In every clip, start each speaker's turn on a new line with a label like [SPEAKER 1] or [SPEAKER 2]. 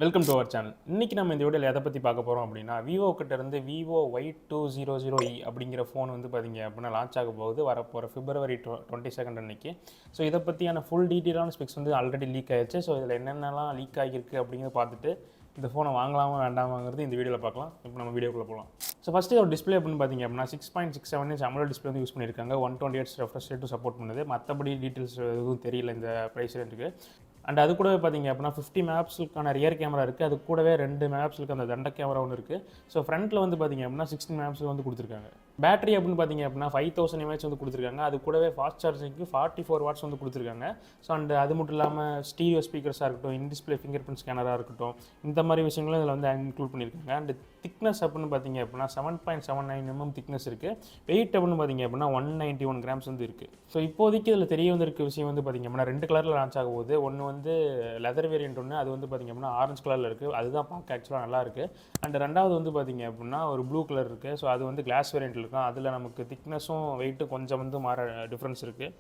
[SPEAKER 1] Welcome to our channel. இன்றைக்கி நம்ம இந்த வீடியோவில் எதை பற்றி பார்க்க போகிறோம் அப்படின்னா, விவோ கிட்ட இருந்து Vivo Y200E அப்படிங்கிற ஃபோன் வந்து பார்த்திங்க அப்படின்னா லான்ச் ஆக போகுது வரப்போகிற February 22 அன்னைக்கு. ஸோ இதை பற்றியான ஃபுல் டீட்டெயிலான ஸ்பெக்ஸ் வந்து ஆல்ரெடி லீக் ஆகிடுச்சு. ஸோ இதில் என்னென்னலாம் லீக் ஆகியிருக்கு அப்படிங்கிறத பார்த்துட்டு இந்த ஃபோனை வாங்கலாமா வேண்டாமாங்கிறது இந்த வீடியோவில் பார்க்கலாம். இப்போ நம்ம வீடியோக்குள்ளே போகலாம். ஸோ ஃபஸ்ட்டு ஒரு டிஸ்பிளே அப்படின்னு பார்த்தீங்க அப்படின்னா 6.67 இன்ச் AMOLED டிஸ்பிளே வந்து யூஸ் பண்ணியிருக்காங்க. 128 ரெஃப்ரெஷ் ரேட்டு சப்போர்ட் பண்ணுது. மற்றபடி டீட்டெயில்ஸ் எதுவும் தெரியல இந்த ப்ரைஸ் ரேட்டுக்கு. அண்ட் அது கூடவே பார்த்தீங்க அப்படின்னா 50 மெகாபிக்சலுக்கான ரியர் கேமரா இருக்குது. அது கூடவே 2 மெகாபிக்சலுக்கு அந்த தண்ட கேமரா ஒன்று இருக்குது. ஸோ ஃப்ரண்ட்டில் வந்து பார்த்தீங்க அப்படின்னா 16 மெகாபிக்சல் வந்து கொடுத்துருக்காங்க. பேட்டரி அப்படின்னு பார்த்தீங்க அப்படின்னா 5000 mAh வந்து கொடுத்துருக்காங்க. அது கூடவே ஃபாஸ்ட் சார்ஜிங்க்கு 44 வாட்ஸ் வந்து கொடுத்துருக்காங்க. ஸோ அண்ட் அது மட்டும் இல்லாமல் ஸ்டீரியோ ஸ்பீக்கர்ஸாக இருக்கட்டும், இன் டிஸ்பிளே ஃபிங்கர் பிரிண்ட் ஸ்கேனராக இருக்கட்டும், இந்த மாதிரி விஷயங்களும் இதில் வந்து இன்க்ளூட் பண்ணியிருக்காங்க. அண்ட் திக்னஸ் அப்படின்னு பார்த்தீங்க அப்படின்னா 7.79 mm திக்னஸ் இருக்குது. வெயிட் அப்படின்னு பார்த்தீங்க அப்படின்னா 191 கிராம்ஸ் வந்து இருக்குது. ஸோ இப்போதைக்கு இதில் தெரிய வந்திருக்க விஷயம் வந்து பார்த்தீங்க அப்படின்னா 2 கலரில் லான்ச் ஆக போகுது. ஒன்று வந்து லெதர் வேரியன்ட் ஒன்று, அது வந்து பார்த்திங்க அப்படின்னா ஆரஞ்சு கலரில் இருக்குது. அதுதான் பார்க்க ஆக்சுவலாக நல்லாயிருக்கு. அண்ட் ரெண்டாவது வந்து பார்த்திங்க அப்படின்னா ஒரு ப்ளூ கலர் இருக்குது. ஸோ அது வந்து கிளாஸ் வேரியன்ட்டில் இருக்கும். அதில் நமக்கு திக்னஸும் வெயிட்டும் கொஞ்சம் வந்து டிஃப்ரென்ஸ் இருக்குது.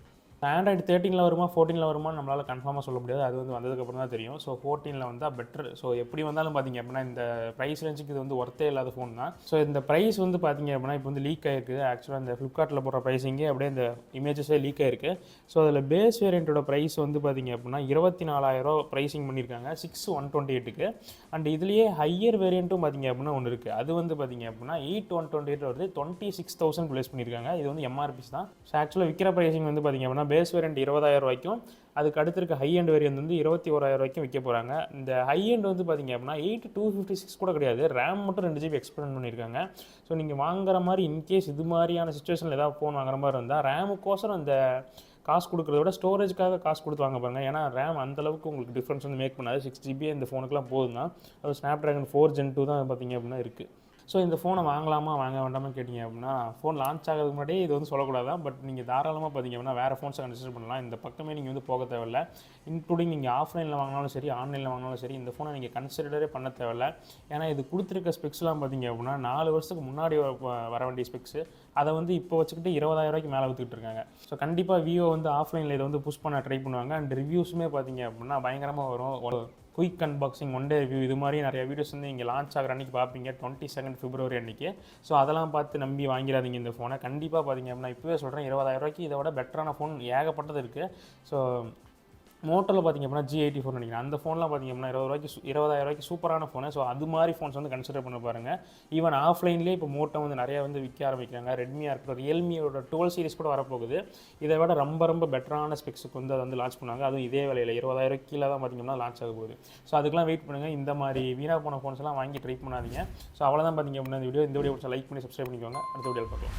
[SPEAKER 1] ஆண்ட்ராய்டு 13 வருமா 14 வருமானு நம்மளால் கன்ஃபார்மாக சொல்ல முடியாது. அது வந்து வந்ததுக்கப்புறம் தான் தெரியும். ஸோ 14 வந்தால் பெட்ரு. ஸோ எப்படி வந்தாலும் பார்த்திங்க அப்படின்னா இந்த ப்ரைஸ் ரேஞ்சுக்கு இது வந்து ஒர்த்தே இல்லாத ஃபோன் தான். ஸோ இந்த ப்ரைஸ் வந்து பார்த்திங்க அப்படின்னா இப்போ வந்து லீக் ஆகிருக்கு. ஆக்சுவலாக இந்த ஃப்ளிப்கார்ட்டில் போடுற ப்ரைஸிங்கே அப்படியே இந்த இமேஜஸே லீக் ஆகிருக்கு. ஸோ அதில் பேஸ் வேரியண்ட்டோட ப்ரைஸ் வந்து பார்த்திங்க அப்படின்னா 24,000 ப்ரைஸிங் பண்ணியிருக்காங்க 6,128க்கு. அண்ட் இதுலேயே ஹையர் வேரியண்ட்டும் பார்த்திங்க அப்படின்னா ஒன்று இருக்குது. அது வந்து பார்த்திங்க அப்படின்னா 8,128 வருது. 26,000 ப்ளேஸ் பண்ணியிருக்காங்க. இது வந்து எம்ஆர்பிஸ் தான். ஸோ ஆக்சுவலாக விற்கிற ப்ரைஸிங் வந்து பார்த்திங்க அப்படின்னா பேஸ் வேரியண்ட் 20,000 ரூபாய்க்கும், அதுக்கு அடுத்து இருக்க ஹை எண்ட் வேரியன்ட் வந்து 21,000 ரூபாய்க்கும் விற்க போகிறாங்க. இந்த ஹை எண்ட் வந்து பார்த்திங்க அப்படின்னா 8,256 கூட கிடையாது. ரேம் மட்டும் 2 GB எக்ஸ்பெண்ட் பண்ணியிருக்காங்க. ஸோ நீங்கள் வாங்குற மாதிரி இன்கேஸ் இது மாதிரியான சுச்சுவேஷனில் ஏதாவது ஃபோன் வாங்குற மாதிரி இருந்தால் ரேமுக்கோசரம் இந்த காசு கொடுக்குறத விட ஸ்டோரேஜுக்காக காசு கொடுத்து வாங்க பாருங்கள். ஏன்னா ரேம் அந்தளவுக்கு உங்களுக்கு டிஃப்ரென்ஸ் வந்து மேக் பண்ணாது. 6 GB இந்த ஃபோனுக்குலாம் போதும் தான். அது ஸ்னாப்ட்ராகன் 4 Gen 2 தான் பார்த்திங்க அப்படின்னா இருக்குது. ஸோ இந்த ஃபோனை வாங்கலாமா வாங்க வேண்டாமல் கேட்டிங்க அப்படின்னா ஃபோன் லான்ச் ஆகிறதுக்கு முன்னாடியே இது வந்து சொல்லக்கூடாது. பட் நீங்கள் தாராளமாக பார்த்திங்க அப்படின்னா வேறு ஃபோன்ஸை கன்சிடர் பண்ணலாம். இந்த பக்கமே நீங்கள் வந்து போக தேவையில்ல. இன்க்ளூடிங் நீங்கள் ஆஃப்லைனில் வாங்கினாலும் சரி, ஆன்லைனில் வாங்கினாலும் சரி, இந்த ஃபோனை நீங்கள் கன்சிடரே பண்ண தேவையில்ல. ஏன்னா இது கொடுத்துருக்க ஸ்பெக்ஸ்லாம் பார்த்திங்க அப்படின்னா 4 வருஷத்துக்கு முன்னாடி வர வேண்டிய ஸ்பெக்ஸு. அதை வந்து இப்போ வச்சுக்கிட்டு 20,000 ரூபாய்க்கு மேலே விற்றுக்கிட்டு இருக்காங்க. ஸோ கண்டிப்பாக விவோ வந்து ஆஃப்லைனில் இதை வந்து புஷ் பண்ண ட்ரை பண்ணுவாங்க. அண்ட் ரிவ்யூஸுமே பார்த்திங்க அப்படின்னா பயங்கரமாக வரும். Quick unboxing, one day review, இது மாதிரி நிறைய வீடியோஸ் வந்து இங்கே லான்ச் ஆகிற அன்றைக்கி பார்ப்பீங்க 22 February அன்றைக்கி. ஸோ அதெல்லாம் பார்த்து நம்பி வாங்கிடாதீங்க இந்த ஃபோனை. கண்டிப்பாக பார்த்திங்க அப்படின்னா இப்போவே சொல்கிறேன் 20,000 ரூபாய்க்கு இதை விட பெட்டரான ஃபோன் ஏகப்பட்டது இருக்குது. ஸோ மோட்டோவில் பார்த்திங்க அப்படின்னா G84 நினைக்கிறேன். அந்த ஃபோன்லாம் பார்த்திங்க அப்படின்னா 20,000 ரூபாய்க்கு சூப்பரான ஃபோனு. ஸோ அது மாதிரி ஃபோன்ஸ் வந்து கன்சிடர் பண்ண பாருங்கள். ஈவன் ஆஃப்லைன்லேயே இப்போ மோட்டோ வந்து நிறையா வந்து விற்க ஆரம்பிக்கிறாங்க. ரெட்மியாக இருக்கட்டும், ரியல்மியோட 12 சீரிஸ் கூட வரப்போகுது. இதை விட ரொம்ப பெட்டரான ஸ்பெக்ஸுக்கு வந்து அதை வந்து லான்ச் பண்ணாங்க. அதுவும் இதே விலையில் 20,000 கீழே தான் பார்த்திங்கன்னா லான்ச் ஆக போகுது. ஸோ அதுக்கெலாம் வெயிட் பண்ணுங்கள். இந்த மாதிரி வீணாக போன ஃபோன்ஸ் எல்லாம் வாங்கி ட்ரை பண்ணாதீங்க. ஸோ அவ்வளோதான் பார்த்திங்க அப்படின்னா இந்த வீடியோ பிடிச்சா லைக் பண்ணி சப்ஸ்கிரைப் பண்ணிக்கோங்க. அடுத்த வீடியோவில் பார்க்கலாம்.